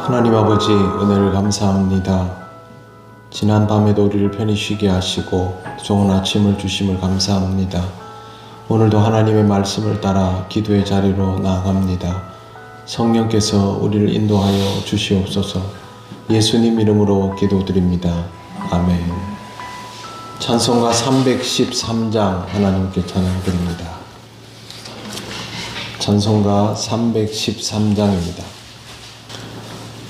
하나님 아버지, 은혜를 감사합니다. 지난 밤에도 우리를 편히 쉬게 하시고 좋은 아침을 주심을 감사합니다. 오늘도 하나님의 말씀을 따라 기도의 자리로 나아갑니다. 성령께서 우리를 인도하여 주시옵소서. 예수님 이름으로 기도드립니다. 아멘. 찬송가 313장 하나님께 찬양드립니다. 찬송가 313장입니다.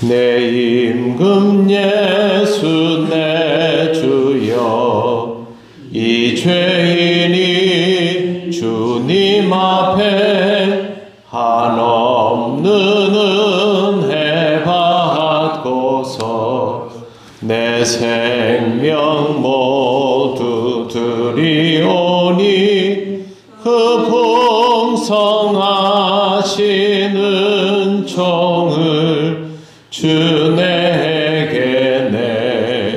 내 임금 예수 내 주여, 이 죄인이 주님 앞에 한없는 은혜 받고서 내 생명 모두 드리오니 그 풍성하신 은총을 주 내게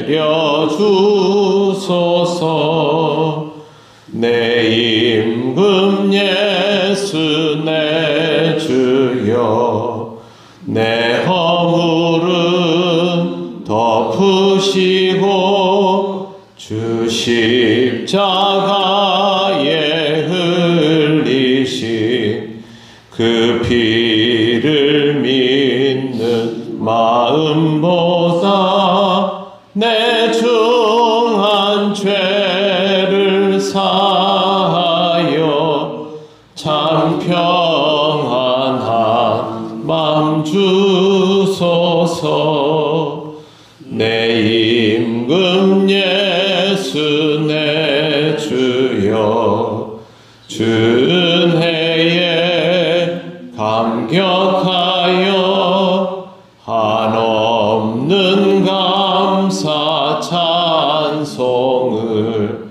내려주소서. 내 임금 예수 내 주여, 내 허물은 덮으시고 주 십자가에 흘리신 그 피를 믿는 마음보다 내 중한 죄를 사하여 참 평안한 맘 주소서. 내 임금 예수 내 주여, 주 은혜에 감격하여 한없는 감사 찬송을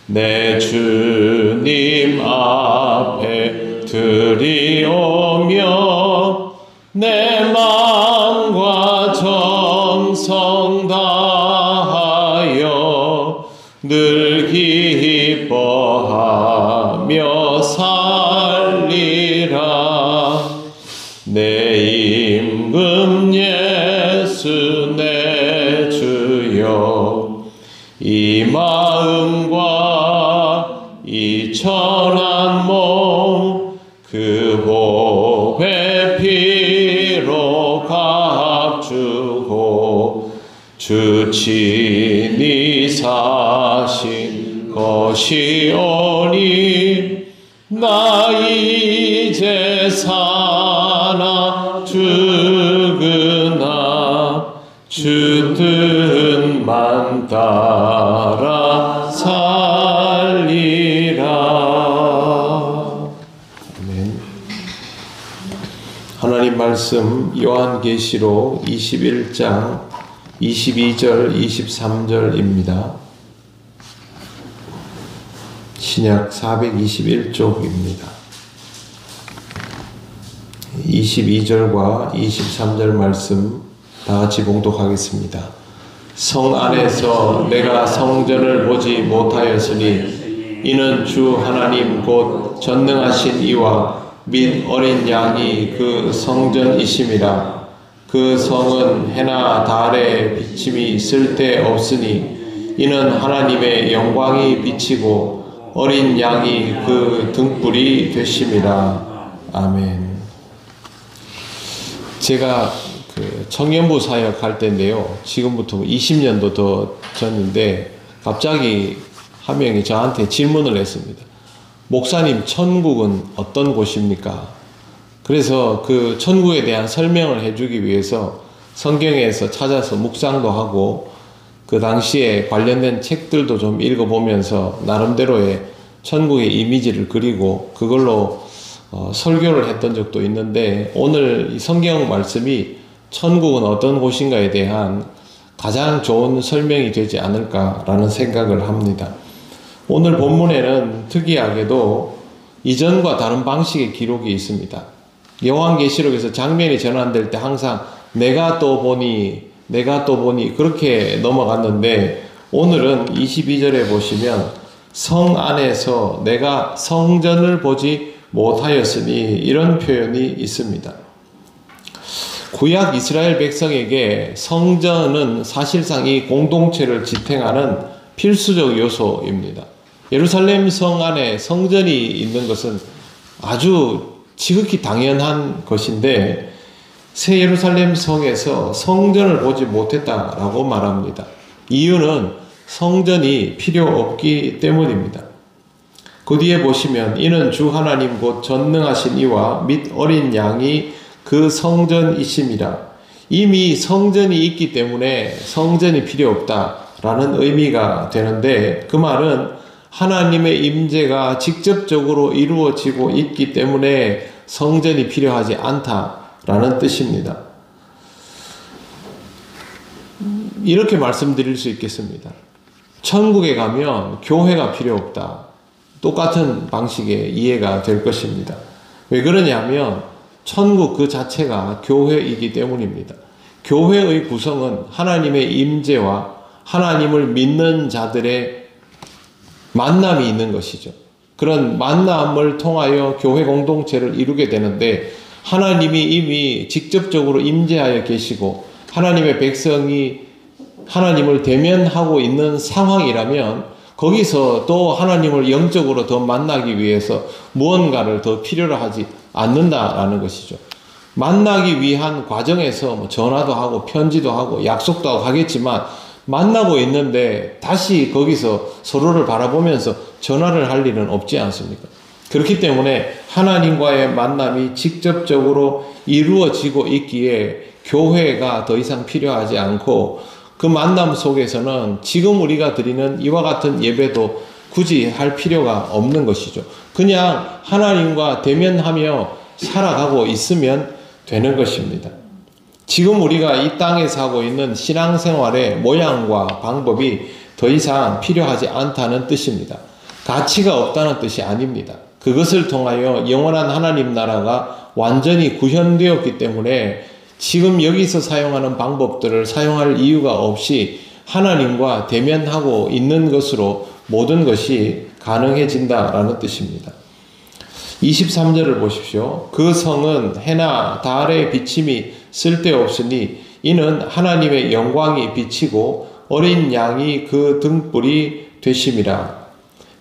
내 주님 앞에 드리오며 내 마음과 정성 다하여 늘 기뻐하며 살리라. 내 임금 예수 내 주여, 이 마음과 이 천한 몸 그 보배 피로 값주고 주 친히 사신 것이오니 나 이제 사나 죽으나 주 뜻만 따라 살리라. 아멘. 하나님 말씀 요한계시록 21장 22절 23절입니다. 신약 421쪽입니다. 22절과 23절 말씀 다 같이 봉독하겠습니다. 성 안에서 내가 성전을 보지 못하였으니 이는 주 하나님 곧 전능하신 이와 및 어린 양이 그 성전이심이라. 그 성은 해나 달의 비침이 쓸데없으니 이는 하나님의 영광이 비치고 어린 양이 그 등불이 되심이라. 아멘. 제가 청년부 사역할 때인데요, 지금부터 20년도 더 전인데 갑자기 한 명이 저한테 질문을 했습니다. 목사님, 천국은 어떤 곳입니까? 그래서 그 천국에 대한 설명을 해주기 위해서 성경에서 찾아서 묵상도 하고 그 당시에 관련된 책들도 좀 읽어보면서 나름대로의 천국의 이미지를 그리고 그걸로 설교를 했던 적도 있는데, 오늘 이 성경 말씀이 천국은 어떤 곳인가에 대한 가장 좋은 설명이 되지 않을까라는 생각을 합니다. 오늘 본문에는 특이하게도 이전과 다른 방식의 기록이 있습니다. 요한계시록에서 장면이 전환될 때 항상 내가 또 보니 그렇게 넘어갔는데, 오늘은 22절에 보시면 성 안에서 내가 성전을 보지 못하였으니 이런 표현이 있습니다. 구약 이스라엘 백성에게 성전은 사실상 이 공동체를 지탱하는 필수적 요소입니다. 예루살렘 성 안에 성전이 있는 것은 아주 지극히 당연한 것인데 새 예루살렘 성에서 성전을 보지 못했다라고 말합니다. 이유는 성전이 필요 없기 때문입니다. 그 뒤에 보시면 이는 주 하나님 곧 전능하신 이와 및 어린 양이 그 성전이심이라. 이미 성전이 있기 때문에 성전이 필요 없다라는 의미가 되는데 그 말은 하나님의 임재가 직접적으로 이루어지고 있기 때문에 성전이 필요하지 않다라는 뜻입니다. 이렇게 말씀드릴 수 있겠습니다. 천국에 가면 교회가 필요 없다. 똑같은 방식의 이해가 될 것입니다. 왜 그러냐면 천국 그 자체가 교회이기 때문입니다. 교회의 구성은 하나님의 임재와 하나님을 믿는 자들의 만남이 있는 것이죠. 그런 만남을 통하여 교회 공동체를 이루게 되는데 하나님이 이미 직접적으로 임재하여 계시고 하나님의 백성이 하나님을 대면하고 있는 상황이라면 거기서 또 하나님을 영적으로 더 만나기 위해서 무언가를 더 필요로 하지 않는다라는 것이죠. 만나기 위한 과정에서 전화도 하고 편지도 하고 약속도 하고 하겠지만 만나고 있는데 다시 거기서 서로를 바라보면서 전화를 할 일은 없지 않습니까? 그렇기 때문에 하나님과의 만남이 직접적으로 이루어지고 있기에 교회가 더 이상 필요하지 않고 그 만남 속에서는 지금 우리가 드리는 이와 같은 예배도 굳이 할 필요가 없는 것이죠. 그냥 하나님과 대면하며 살아가고 있으면 되는 것입니다. 지금 우리가 이 땅에서 하고 있는 신앙생활의 모양과 방법이 더 이상 필요하지 않다는 뜻입니다. 가치가 없다는 뜻이 아닙니다. 그것을 통하여 영원한 하나님 나라가 완전히 구현되었기 때문에 지금 여기서 사용하는 방법들을 사용할 이유가 없이 하나님과 대면하고 있는 것으로 모든 것이 가능해진다라는 뜻입니다. 23절을 보십시오. 그 성은 해나 달의 비침이 쓸데없으니 이는 하나님의 영광이 비치고 어린 양이 그 등불이 되심이라.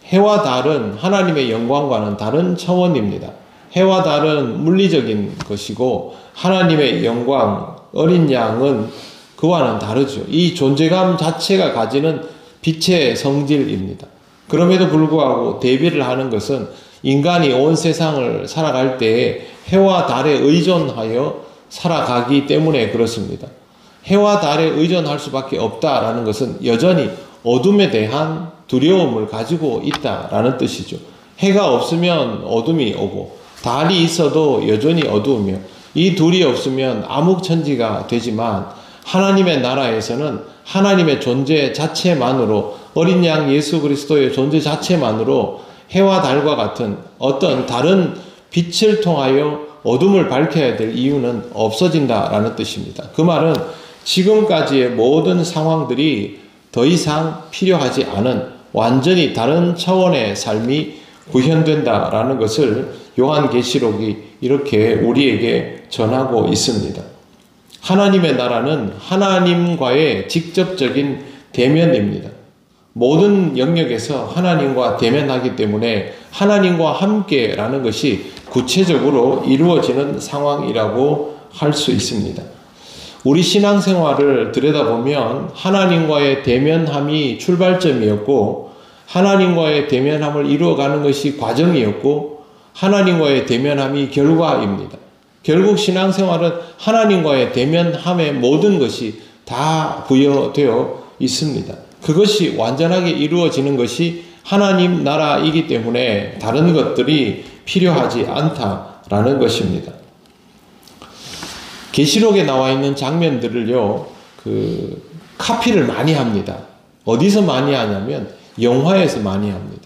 해와 달은 하나님의 영광과는 다른 차원입니다. 해와 달은 물리적인 것이고 하나님의 영광, 어린 양은 그와는 다르죠. 이 존재감 자체가 가지는 빛의 성질입니다. 그럼에도 불구하고 대비를 하는 것은 인간이 온 세상을 살아갈 때에 해와 달에 의존하여 살아가기 때문에 그렇습니다. 해와 달에 의존할 수밖에 없다라는 것은 여전히 어둠에 대한 두려움을 가지고 있다라는 뜻이죠. 해가 없으면 어둠이 오고 달이 있어도 여전히 어두우며 이 둘이 없으면 암흑천지가 되지만 하나님의 나라에서는 하나님의 존재 자체만으로 어린 양 예수 그리스도의 존재 자체만으로 해와 달과 같은 어떤 다른 빛을 통하여 어둠을 밝혀야 될 이유는 없어진다라는 뜻입니다. 그 말은 지금까지의 모든 상황들이 더 이상 필요하지 않은 완전히 다른 차원의 삶이 구현된다라는 것을 요한계시록이 이렇게 우리에게 전하고 있습니다. 하나님의 나라는 하나님과의 직접적인 대면입니다. 모든 영역에서 하나님과 대면하기 때문에 하나님과 함께라는 것이 구체적으로 이루어지는 상황이라고 할 수 있습니다. 우리 신앙생활을 들여다보면 하나님과의 대면함이 출발점이었고 하나님과의 대면함을 이루어가는 것이 과정이었고 하나님과의 대면함이 결과입니다. 결국 신앙생활은 하나님과의 대면함의 모든 것이 다 부여되어 있습니다. 그것이 완전하게 이루어지는 것이 하나님 나라이기 때문에 다른 것들이 필요하지 않다라는 것입니다. 계시록에 나와 있는 장면들을요, 카피를 많이 합니다. 어디서 많이 하냐면 영화에서 많이 합니다.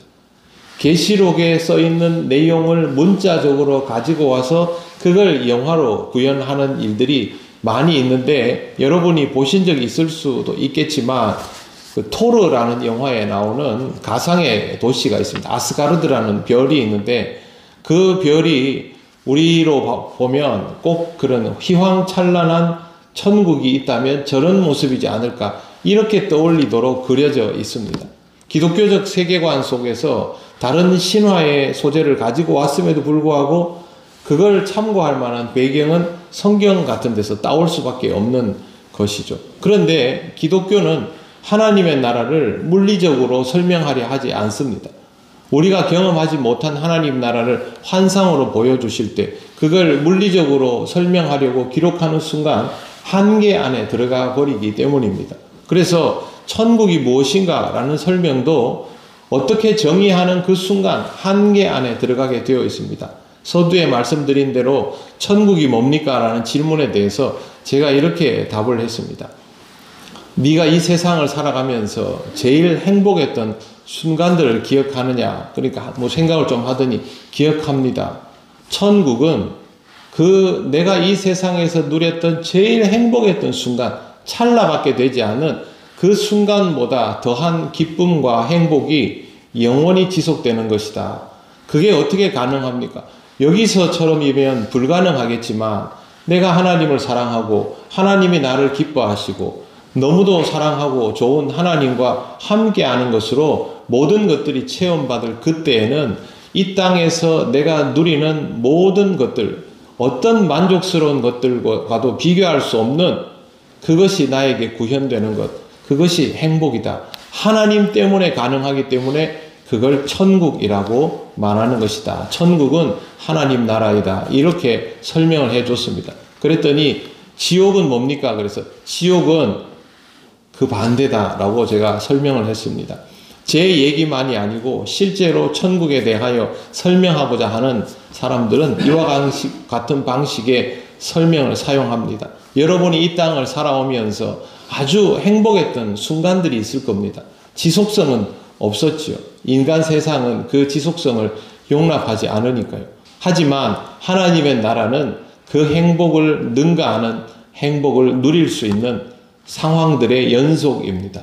계시록에 써 있는 내용을 문자적으로 가지고 와서 그걸 영화로 구현하는 일들이 많이 있는데 여러분이 보신 적이 있을 수도 있겠지만 토르라는 영화에 나오는 가상의 도시가 있습니다. 아스가르드라는 별이 있는데 그 별이 우리로 보면 꼭 그런 휘황찬란한 천국이 있다면 저런 모습이지 않을까, 이렇게 떠올리도록 그려져 있습니다. 기독교적 세계관 속에서 다른 신화의 소재를 가지고 왔음에도 불구하고 그걸 참고할 만한 배경은 성경 같은 데서 따올 수밖에 없는 것이죠. 그런데 기독교는 하나님의 나라를 물리적으로 설명하려 하지 않습니다. 우리가 경험하지 못한 하나님 나라를 환상으로 보여주실 때 그걸 물리적으로 설명하려고 기록하는 순간 한계 안에 들어가 버리기 때문입니다. 그래서 천국이 무엇인가 라는 설명도 어떻게 정의하는 그 순간 한계 안에 들어가게 되어 있습니다. 서두에 말씀드린 대로 천국이 뭡니까? 라는 질문에 대해서 제가 이렇게 답을 했습니다. 네가 이 세상을 살아가면서 제일 행복했던 순간들을 기억하느냐? 그러니까 뭐 생각을 좀 하더니 기억합니다. 천국은 내가 이 세상에서 누렸던 제일 행복했던 순간, 찰나밖에 되지 않은 그 순간보다 더한 기쁨과 행복이 영원히 지속되는 것이다. 그게 어떻게 가능합니까? 여기서처럼이면 불가능하겠지만 내가 하나님을 사랑하고 하나님이 나를 기뻐하시고 너무도 사랑하고 좋은 하나님과 함께하는 것으로 모든 것들이 체험받을 그때에는 이 땅에서 내가 누리는 모든 것들, 어떤 만족스러운 것들과도 비교할 수 없는 그것이 나에게 구현되는 것, 그것이 행복이다. 하나님 때문에 가능하기 때문에 그걸 천국이라고 말하는 것이다. 천국은 하나님 나라이다. 이렇게 설명을 해줬습니다. 그랬더니 지옥은 뭡니까? 그래서 지옥은 그 반대다라고 제가 설명을 했습니다. 제 얘기만이 아니고 실제로 천국에 대하여 설명하고자 하는 사람들은 이와 같은 방식의 설명을 사용합니다. 여러분이 이 땅을 살아오면서 아주 행복했던 순간들이 있을 겁니다. 지속성은 없었지요. 인간 세상은 그 지속성을 용납하지 않으니까요. 하지만 하나님의 나라는 그 행복을 능가하는, 행복을 누릴 수 있는 상황들의 연속입니다.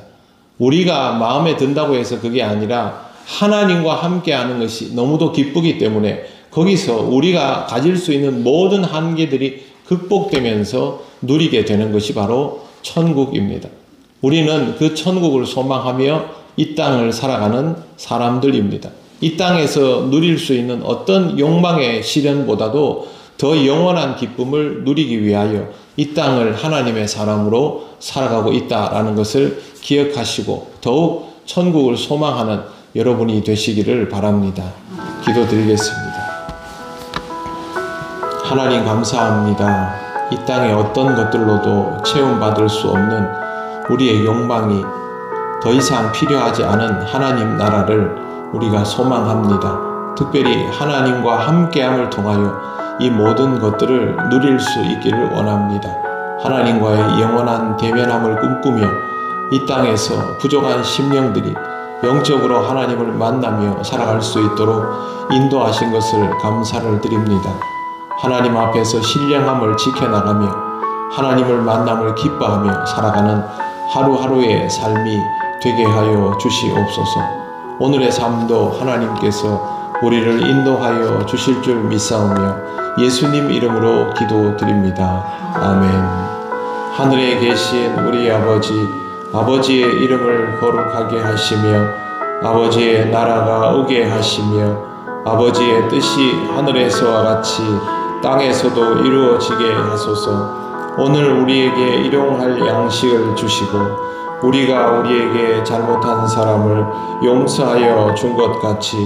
우리가 마음에 든다고 해서 그게 아니라 하나님과 함께하는 것이 너무도 기쁘기 때문에 거기서 우리가 가질 수 있는 모든 한계들이 극복되면서 누리게 되는 것이 바로 천국입니다. 우리는 그 천국을 소망하며 이 땅을 살아가는 사람들입니다. 이 땅에서 누릴 수 있는 어떤 욕망의 시련보다도 더 영원한 기쁨을 누리기 위하여 이 땅을 하나님의 사람으로 살아가고 있다라는 것을 기억하시고 더욱 천국을 소망하는 여러분이 되시기를 바랍니다. 기도드리겠습니다. 하나님 감사합니다. 이 땅의 어떤 것들로도 체험받을 수 없는 우리의 욕망이 더 이상 필요하지 않은 하나님 나라를 우리가 소망합니다. 특별히 하나님과 함께함을 통하여 이 모든 것들을 누릴 수 있기를 원합니다. 하나님과의 영원한 대면함을 꿈꾸며 이 땅에서 부족한 심령들이 영적으로 하나님을 만나며 살아갈 수 있도록 인도하신 것을 감사를 드립니다. 하나님 앞에서 신령함을 지켜나가며 하나님을 만남을 기뻐하며 살아가는 하루하루의 삶이 되게 하여 주시옵소서. 오늘의 삶도 하나님께서 우리를 인도하여 주실 줄 믿사오며 예수님 이름으로 기도드립니다. 아멘. 하늘에 계신 우리 아버지, 아버지의 이름을 거룩하게 하시며 아버지의 나라가 오게 하시며 아버지의 뜻이 하늘에서와 같이 땅에서도 이루어지게 하소서. 오늘 우리에게 일용할 양식을 주시고 우리가 우리에게 잘못한 사람을 용서하여 준 것 같이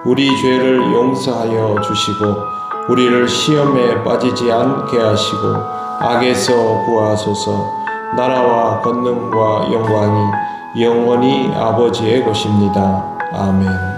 우리 죄를 용서하여 주시고 우리를 시험에 빠지지 않게 하시고 악에서 구하소서. 나라와 권능과 영광이 영원히 아버지의 것입니다. 아멘.